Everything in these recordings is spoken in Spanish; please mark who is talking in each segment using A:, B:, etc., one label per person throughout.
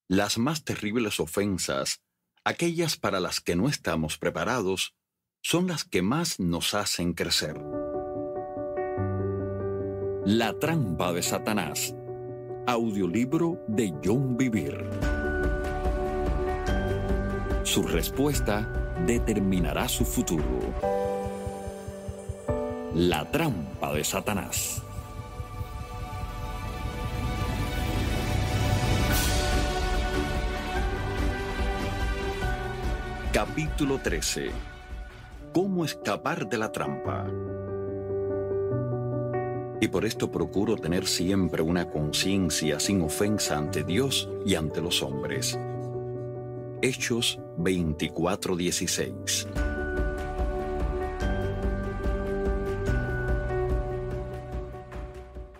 A: Las más terribles ofensas, aquellas para las que no estamos preparados, son las que más nos hacen crecer. La trampa de Satanás. Audiolibro de John Bevere. Su respuesta determinará su futuro. La trampa de Satanás. Capítulo 13. ¿Cómo escapar de la trampa? Y por esto procuro tener siempre una conciencia sin ofensa ante Dios y ante los hombres. Hechos 24:16.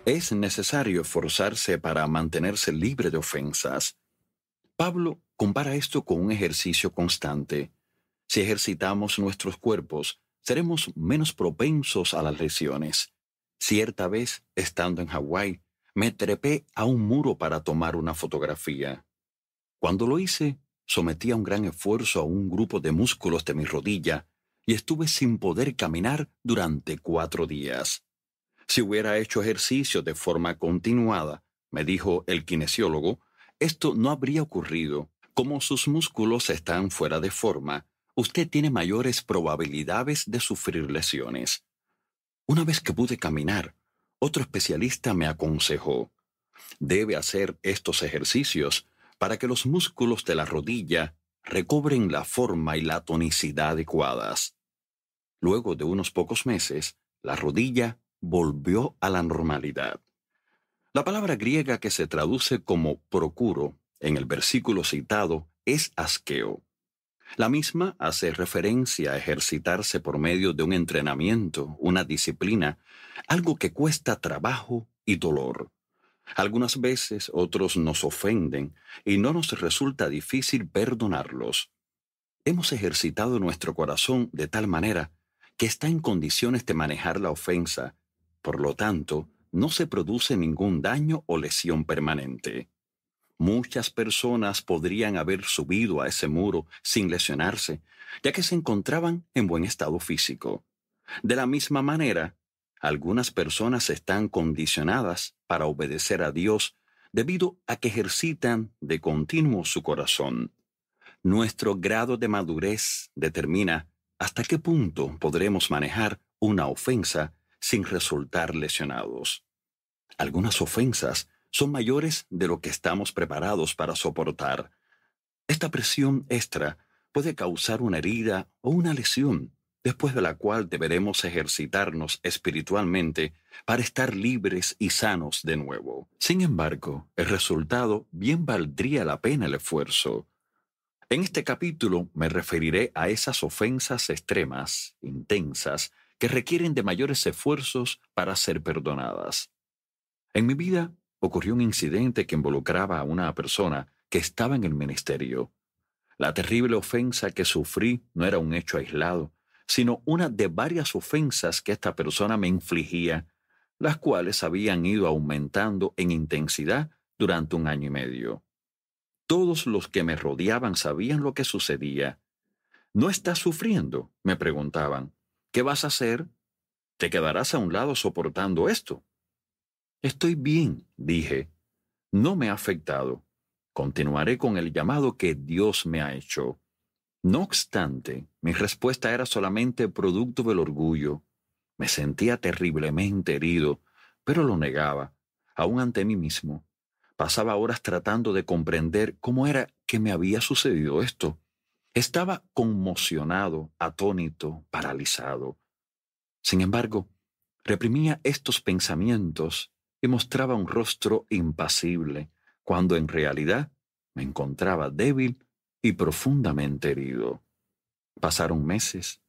A: Es necesario esforzarse para mantenerse libre de ofensas. Pablo compara esto con un ejercicio constante. Si ejercitamos nuestros cuerpos, seremos menos propensos a las lesiones. Cierta vez, estando en Hawái, me trepé a un muro para tomar una fotografía. Cuando lo hice, sometí a un gran esfuerzo a un grupo de músculos de mi rodilla y estuve sin poder caminar durante 4 días. Si hubiera hecho ejercicio de forma continuada, me dijo el kinesiólogo, esto no habría ocurrido. Como sus músculos están fuera de forma, usted tiene mayores probabilidades de sufrir lesiones. Una vez que pude caminar, otro especialista me aconsejó, debe hacer estos ejercicios para que los músculos de la rodilla recobren la forma y la tonicidad adecuadas. Luego de unos pocos meses, la rodilla volvió a la normalidad. La palabra griega que se traduce como procuro en el versículo citado es askeo. La misma hace referencia a ejercitarse por medio de un entrenamiento, una disciplina, algo que cuesta trabajo y dolor. Algunas veces otros nos ofenden y no nos resulta difícil perdonarlos. Hemos ejercitado nuestro corazón de tal manera que está en condiciones de manejar la ofensa. Por lo tanto, no se produce ningún daño o lesión permanente. Muchas personas podrían haber subido a ese muro sin lesionarse, ya que se encontraban en buen estado físico. De la misma manera, algunas personas están condicionadas para obedecer a Dios debido a que ejercitan de continuo su corazón. Nuestro grado de madurez determina hasta qué punto podremos manejar una ofensa sin resultar lesionados. Algunas ofensas son mayores de lo que estamos preparados para soportar. Esta presión extra puede causar una herida o una lesión, después de la cual deberemos ejercitarnos espiritualmente para estar libres y sanos de nuevo. Sin embargo, el resultado bien valdría la pena el esfuerzo. En este capítulo me referiré a esas ofensas extremas, intensas, que requieren de mayores esfuerzos para ser perdonadas. En mi vida ocurrió un incidente que involucraba a una persona que estaba en el ministerio. La terrible ofensa que sufrí no era un hecho aislado, sino una de varias ofensas que esta persona me infligía, las cuales habían ido aumentando en intensidad durante 1 año y medio. Todos los que me rodeaban sabían lo que sucedía. ¿No estás sufriendo?, me preguntaban. ¿Qué vas a hacer? ¿Te quedarás a un lado soportando esto? Estoy bien, dije. No me ha afectado. Continuaré con el llamado que Dios me ha hecho. No obstante, mi respuesta era solamente producto del orgullo. Me sentía terriblemente herido, pero lo negaba, aún ante mí mismo. Pasaba horas tratando de comprender cómo era que me había sucedido esto. Estaba conmocionado, atónito, paralizado. Sin embargo, reprimía estos pensamientos y mostraba un rostro impasible, cuando en realidad me encontraba débil y profundamente herido. Pasaron meses.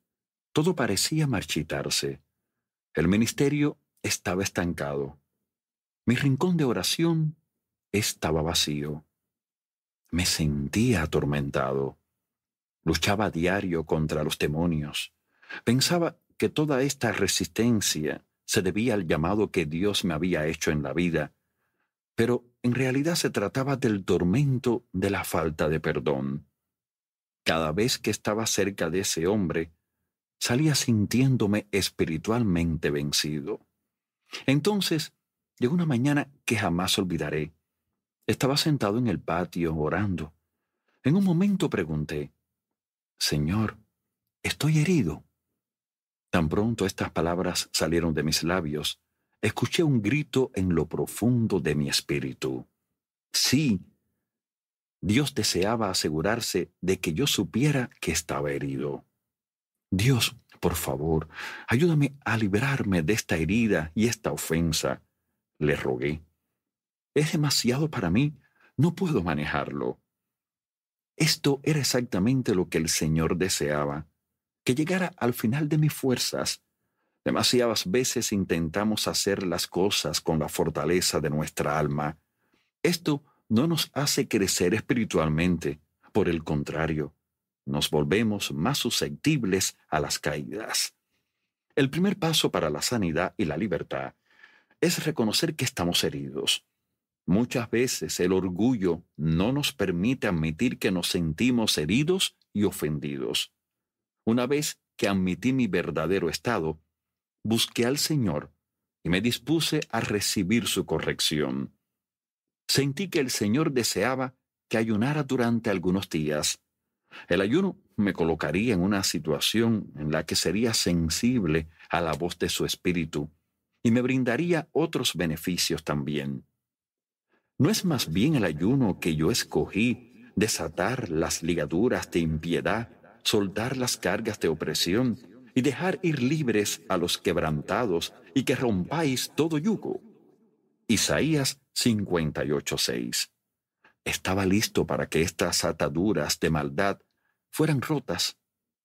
A: Todo parecía marchitarse. El ministerio estaba estancado. Mi rincón de oración estaba vacío. Me sentía atormentado. Luchaba a diario contra los demonios. Pensaba que toda esta resistencia se debía al llamado que Dios me había hecho en la vida, pero en realidad se trataba del tormento de la falta de perdón. Cada vez que estaba cerca de ese hombre, salía sintiéndome espiritualmente vencido. Entonces, llegó una mañana que jamás olvidaré. Estaba sentado en el patio orando. En un momento pregunté, Señor, ¿estoy herido? Tan pronto estas palabras salieron de mis labios, escuché un grito en lo profundo de mi espíritu. Sí, Dios deseaba asegurarse de que yo supiera que estaba herido. Dios, por favor, ayúdame a librarme de esta herida y esta ofensa, le rogué. Es demasiado para mí, no puedo manejarlo. Esto era exactamente lo que el Señor deseaba, que llegara al final de mis fuerzas. Demasiadas veces intentamos hacer las cosas con la fortaleza de nuestra alma. Esto no nos hace crecer espiritualmente, por el contrario, nos volvemos más susceptibles a las caídas. El primer paso para la sanidad y la libertad es reconocer que estamos heridos. Muchas veces el orgullo no nos permite admitir que nos sentimos heridos y ofendidos. Una vez que admití mi verdadero estado, busqué al Señor y me dispuse a recibir su corrección. Sentí que el Señor deseaba que ayunara durante algunos días. El ayuno me colocaría en una situación en la que sería sensible a la voz de su espíritu y me brindaría otros beneficios también. ¿No es más bien el ayuno que yo escogí desatar las ligaduras de impiedad, soltar las cargas de opresión y dejar ir libres a los quebrantados y que rompáis todo yugo? Isaías 58:6. Estaba listo para que estas ataduras de maldad fueran rotas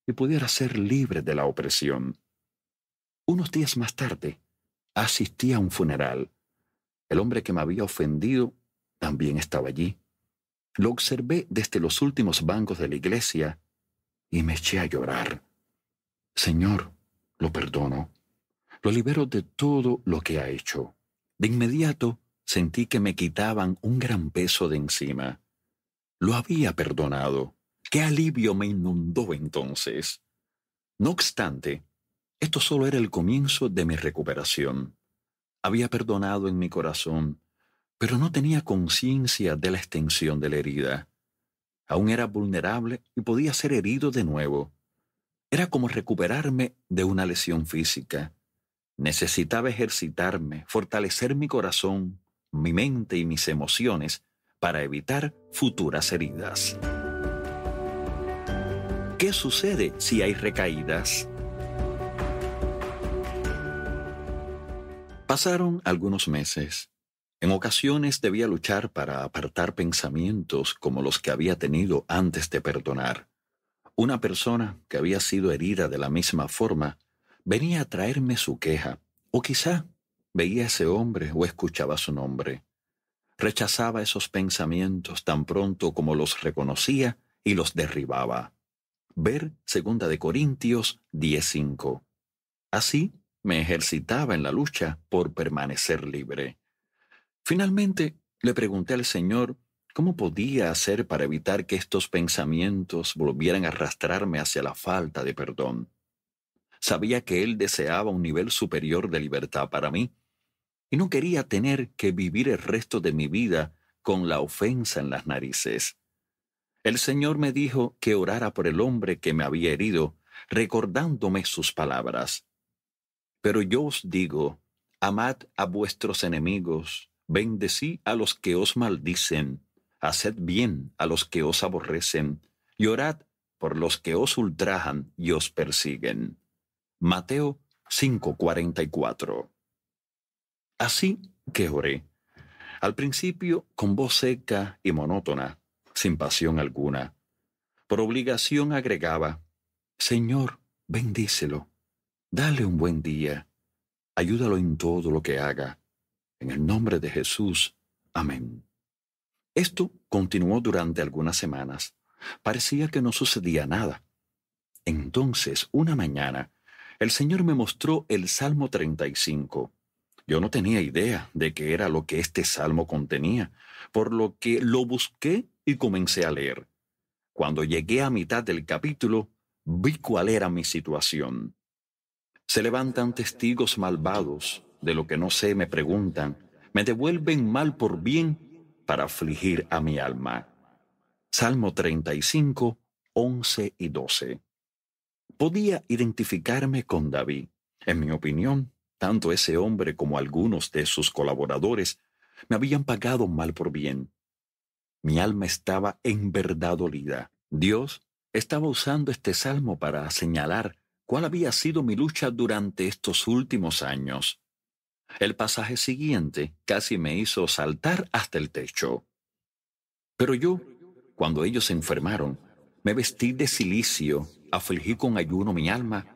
A: y pudiera ser libre de la opresión. Unos días más tarde, asistí a un funeral. El hombre que me había ofendido también estaba allí. Lo observé desde los últimos bancos de la iglesia y me eché a llorar. Señor, lo perdono. Lo libero de todo lo que ha hecho. De inmediato sentí que me quitaban un gran peso de encima. Lo había perdonado. ¡Qué alivio me inundó entonces! No obstante, esto solo era el comienzo de mi recuperación. Había perdonado en mi corazón, pero no tenía conciencia de la extensión de la herida. Aún era vulnerable y podía ser herido de nuevo. Era como recuperarme de una lesión física. Necesitaba ejercitarme, fortalecer mi corazón, mi mente y mis emociones para evitar futuras heridas. ¿Qué sucede si hay recaídas? Pasaron algunos meses. En ocasiones debía luchar para apartar pensamientos como los que había tenido antes de perdonar. Una persona que había sido herida de la misma forma venía a traerme su queja, o quizá veía a ese hombre o escuchaba su nombre. Rechazaba esos pensamientos tan pronto como los reconocía y los derribaba. Ver 2 Corintios 10:5. Así me ejercitaba en la lucha por permanecer libre. Finalmente, le pregunté al Señor cómo podía hacer para evitar que estos pensamientos volvieran a arrastrarme hacia la falta de perdón. Sabía que Él deseaba un nivel superior de libertad para mí y no quería tener que vivir el resto de mi vida con la ofensa en las narices. El Señor me dijo que orara por el hombre que me había herido, recordándome sus palabras. Pero yo os digo, amad a vuestros enemigos, bendecí a los que os maldicen, haced bien a los que os aborrecen, y orad por los que os ultrajan y os persiguen. Mateo 5:44. Así que oré, al principio con voz seca y monótona, sin pasión alguna. Por obligación agregaba, Señor, bendícelo, dale un buen día, ayúdalo en todo lo que haga. En el nombre de Jesús. Amén. Esto continuó durante algunas semanas. Parecía que no sucedía nada. Entonces, una mañana, el Señor me mostró el Salmo 35. Yo no tenía idea de qué era lo que este salmo contenía, por lo que lo busqué y comencé a leer. Cuando llegué a mitad del capítulo, vi cuál era mi situación. Se levantan testigos malvados, de lo que no sé me preguntan, me devuelven mal por bien para afligir a mi alma. Salmo 35, 11 y 12. Podía identificarme con David. En mi opinión, tanto ese hombre como algunos de sus colaboradores me habían pagado mal por bien. Mi alma estaba en verdad dolida. Dios estaba usando este salmo para señalar cuál había sido mi lucha durante estos últimos años. El pasaje siguiente casi me hizo saltar hasta el techo. Pero yo, cuando ellos se enfermaron, me vestí de cilicio, afligí con ayuno mi alma,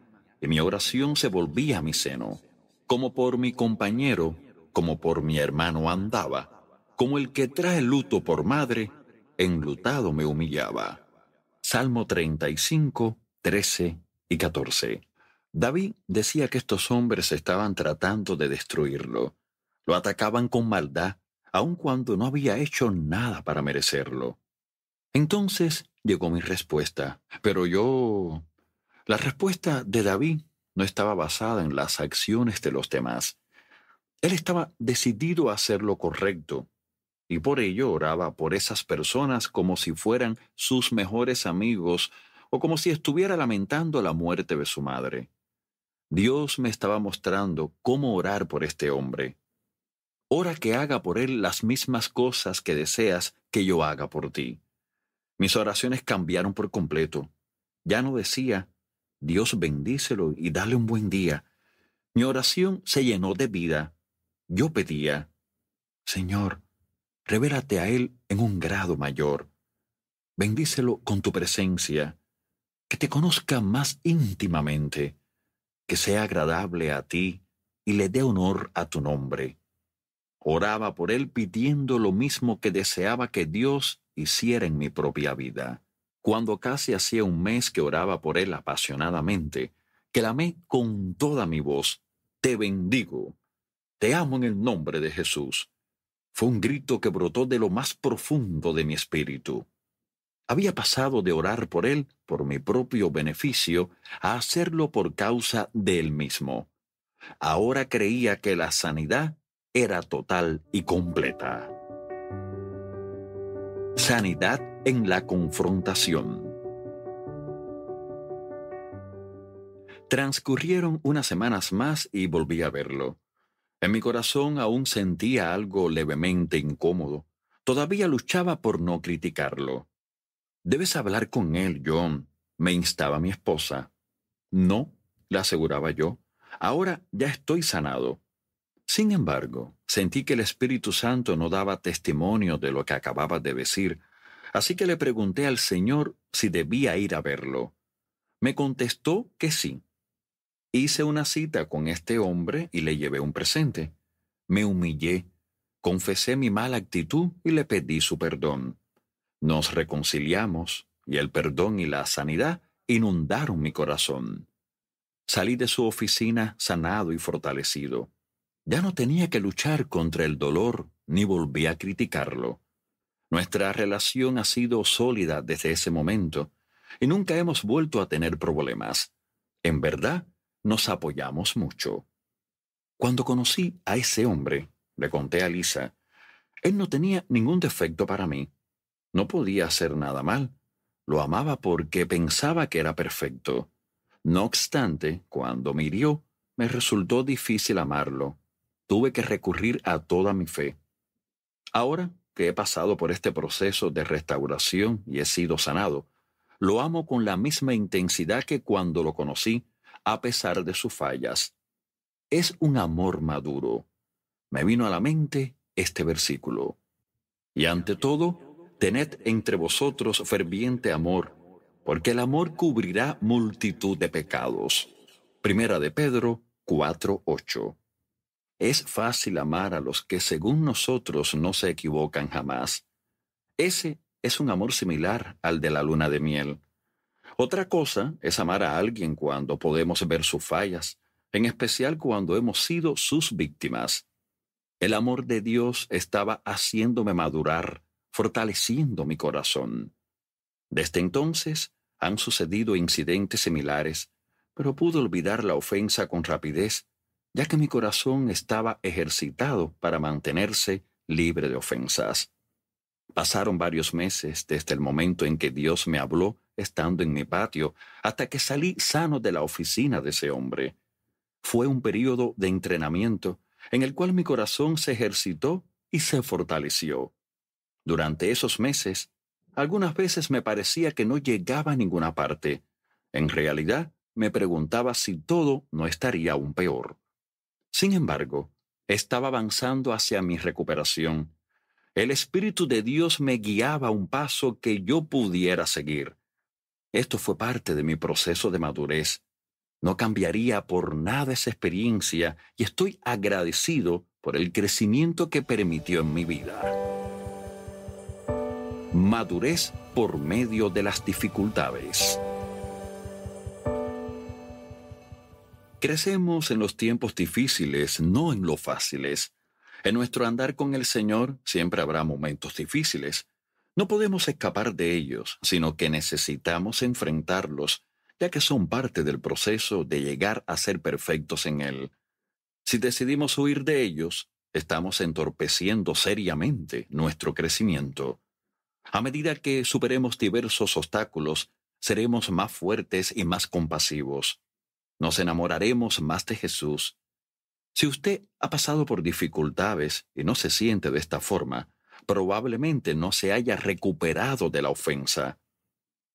A: y mi oración se volvía a mi seno. Como por mi compañero, como por mi hermano andaba, como el que trae luto por madre, enlutado me humillaba. Salmo 35, 13 y 14. David decía que estos hombres estaban tratando de destruirlo. Lo atacaban con maldad, aun cuando no había hecho nada para merecerlo. Entonces llegó mi respuesta, pero La respuesta de David no estaba basada en las acciones de los demás. Él estaba decidido a hacer lo correcto, y por ello oraba por esas personas como si fueran sus mejores amigos o como si estuviera lamentando la muerte de su madre. Dios me estaba mostrando cómo orar por este hombre. Ora que haga por él las mismas cosas que deseas que yo haga por ti. Mis oraciones cambiaron por completo. Ya no decía, Dios bendícelo y dale un buen día. Mi oración se llenó de vida. Yo pedía, Señor, revélate a él en un grado mayor. Bendícelo con tu presencia, que te conozca más íntimamente, que sea agradable a ti y le dé honor a tu nombre. Oraba por él pidiendo lo mismo que deseaba que Dios hiciera en mi propia vida. Cuando casi hacía un mes que oraba por él apasionadamente, clamé con toda mi voz, te bendigo, te amo en el nombre de Jesús. Fue un grito que brotó de lo más profundo de mi espíritu. Había pasado de orar por él por mi propio beneficio a hacerlo por causa de él mismo. Ahora creía que la sanidad era total y completa. Sanidad en la confrontación. Transcurrieron unas semanas más y volví a verlo. En mi corazón aún sentía algo levemente incómodo. Todavía luchaba por no criticarlo. «Debes hablar con él, John», me instaba mi esposa. «No», le aseguraba yo. «Ahora ya estoy sanado». Sin embargo, sentí que el Espíritu Santo no daba testimonio de lo que acababa de decir, así que le pregunté al Señor si debía ir a verlo. Me contestó que sí. Hice una cita con este hombre y le llevé un presente. Me humillé, confesé mi mala actitud y le pedí su perdón. Nos reconciliamos y el perdón y la sanidad inundaron mi corazón. Salí de su oficina sanado y fortalecido. Ya no tenía que luchar contra el dolor ni volví a criticarlo. Nuestra relación ha sido sólida desde ese momento y nunca hemos vuelto a tener problemas. En verdad, nos apoyamos mucho. Cuando conocí a ese hombre, le conté a Lisa, él no tenía ningún defecto para mí. No podía hacer nada mal. Lo amaba porque pensaba que era perfecto. No obstante, cuando me hirió, me resultó difícil amarlo. Tuve que recurrir a toda mi fe. Ahora que he pasado por este proceso de restauración y he sido sanado, lo amo con la misma intensidad que cuando lo conocí, a pesar de sus fallas. Es un amor maduro. Me vino a la mente este versículo. Y ante todo, tened entre vosotros ferviente amor, porque el amor cubrirá multitud de pecados. Primera de Pedro 4:8. Es fácil amar a los que según nosotros no se equivocan jamás. Ese es un amor similar al de la luna de miel. Otra cosa es amar a alguien cuando podemos ver sus fallas, en especial cuando hemos sido sus víctimas. El amor de Dios estaba haciéndome madurar, fortaleciendo mi corazón. Desde entonces han sucedido incidentes similares, pero pude olvidar la ofensa con rapidez, ya que mi corazón estaba ejercitado para mantenerse libre de ofensas. Pasaron varios meses desde el momento en que Dios me habló estando en mi patio hasta que salí sano de la oficina de ese hombre. Fue un período de entrenamiento en el cual mi corazón se ejercitó y se fortaleció. Durante esos meses, algunas veces me parecía que no llegaba a ninguna parte. En realidad, me preguntaba si todo no estaría aún peor. Sin embargo, estaba avanzando hacia mi recuperación. El Espíritu de Dios me guiaba a un paso que yo pudiera seguir. Esto fue parte de mi proceso de madurez. No cambiaría por nada esa experiencia y estoy agradecido por el crecimiento que permitió en mi vida. Madurez por medio de las dificultades. Crecemos en los tiempos difíciles, no en los fáciles. En nuestro andar con el Señor siempre habrá momentos difíciles. No podemos escapar de ellos, sino que necesitamos enfrentarlos, ya que son parte del proceso de llegar a ser perfectos en Él. Si decidimos huir de ellos, estamos entorpeciendo seriamente nuestro crecimiento. A medida que superemos diversos obstáculos, seremos más fuertes y más compasivos. Nos enamoraremos más de Jesús. Si usted ha pasado por dificultades y no se siente de esta forma, probablemente no se haya recuperado de la ofensa.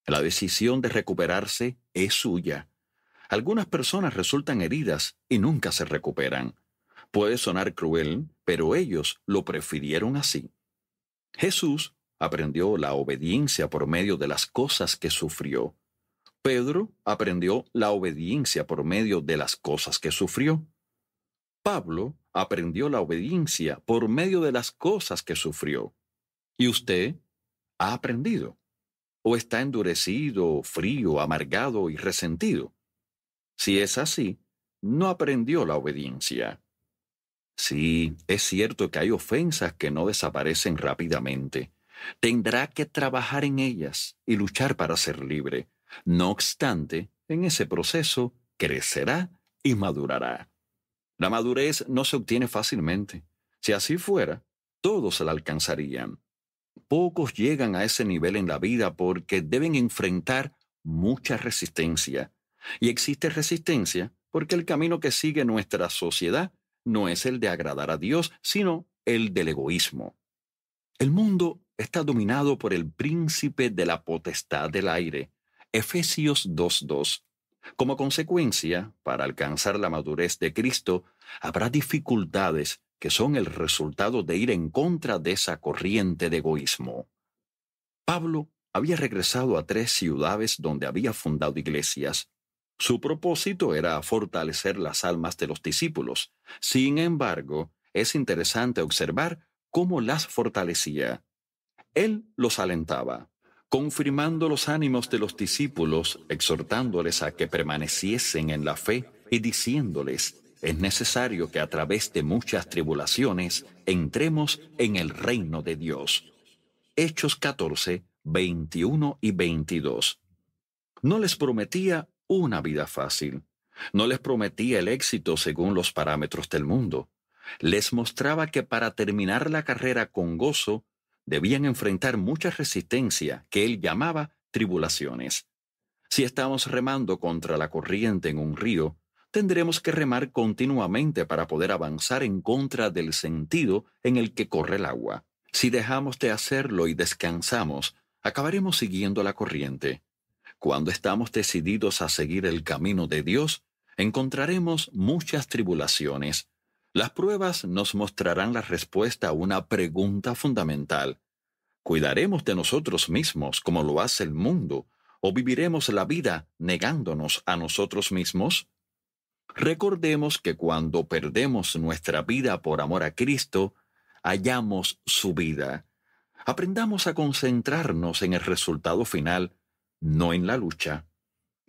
A: La decisión de recuperarse es suya. Algunas personas resultan heridas y nunca se recuperan. Puede sonar cruel, pero ellos lo prefirieron así. Jesús aprendió la obediencia por medio de las cosas que sufrió. Pedro aprendió la obediencia por medio de las cosas que sufrió. Pablo aprendió la obediencia por medio de las cosas que sufrió. ¿Y usted ha aprendido? ¿O está endurecido, frío, amargado y resentido? Si es así, no aprendió la obediencia. Sí, es cierto que hay ofensas que no desaparecen rápidamente. Tendrá que trabajar en ellas y luchar para ser libre. No obstante, en ese proceso crecerá y madurará. La madurez no se obtiene fácilmente. Si así fuera, todos la alcanzarían. Pocos llegan a ese nivel en la vida porque deben enfrentar mucha resistencia. Y existe resistencia porque el camino que sigue nuestra sociedad no es el de agradar a Dios, sino el del egoísmo. El mundo está dominado por el príncipe de la potestad del aire. Efesios 2:2. Como consecuencia, para alcanzar la madurez de Cristo, habrá dificultades que son el resultado de ir en contra de esa corriente de egoísmo. Pablo había regresado a 3 ciudades donde había fundado iglesias. Su propósito era fortalecer las almas de los discípulos. Sin embargo, es interesante observar cómo las fortalecía. Él los alentaba, confirmando los ánimos de los discípulos, exhortándoles a que permaneciesen en la fe y diciéndoles: es necesario que a través de muchas tribulaciones entremos en el reino de Dios. Hechos 14, 21 y 22. No les prometía una vida fácil. No les prometía el éxito según los parámetros del mundo. Les mostraba que para terminar la carrera con gozo, debían enfrentar mucha resistencia que él llamaba tribulaciones. Si estamos remando contra la corriente en un río, tendremos que remar continuamente para poder avanzar en contra del sentido en el que corre el agua. Si dejamos de hacerlo y descansamos, acabaremos siguiendo la corriente. Cuando estamos decididos a seguir el camino de Dios, encontraremos muchas tribulaciones. Las pruebas nos mostrarán la respuesta a una pregunta fundamental. ¿Cuidaremos de nosotros mismos como lo hace el mundo, o viviremos la vida negándonos a nosotros mismos? Recordemos que cuando perdemos nuestra vida por amor a Cristo, hallamos su vida. Aprendamos a concentrarnos en el resultado final, no en la lucha.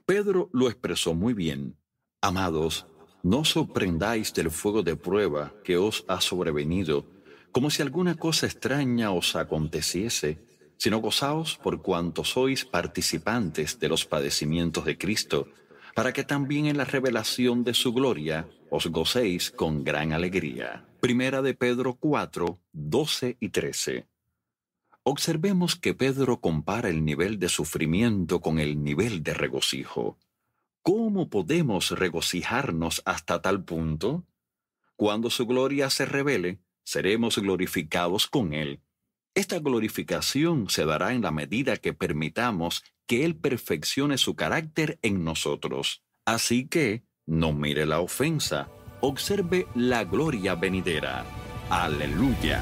A: Pedro lo expresó muy bien. Amados, No os sorprendáis del fuego de prueba que os ha sobrevenido, como si alguna cosa extraña os aconteciese, sino gozaos por cuanto sois participantes de los padecimientos de Cristo, para que también en la revelación de su gloria os gocéis con gran alegría. Primera de Pedro 4, 12 y 13. Observemos que Pedro compara el nivel de sufrimiento con el nivel de regocijo. ¿Cómo podemos regocijarnos hasta tal punto? Cuando su gloria se revele, seremos glorificados con Él. Esta glorificación se dará en la medida que permitamos que Él perfeccione su carácter en nosotros. Así que, no mire la ofensa, observe la gloria venidera. ¡Aleluya!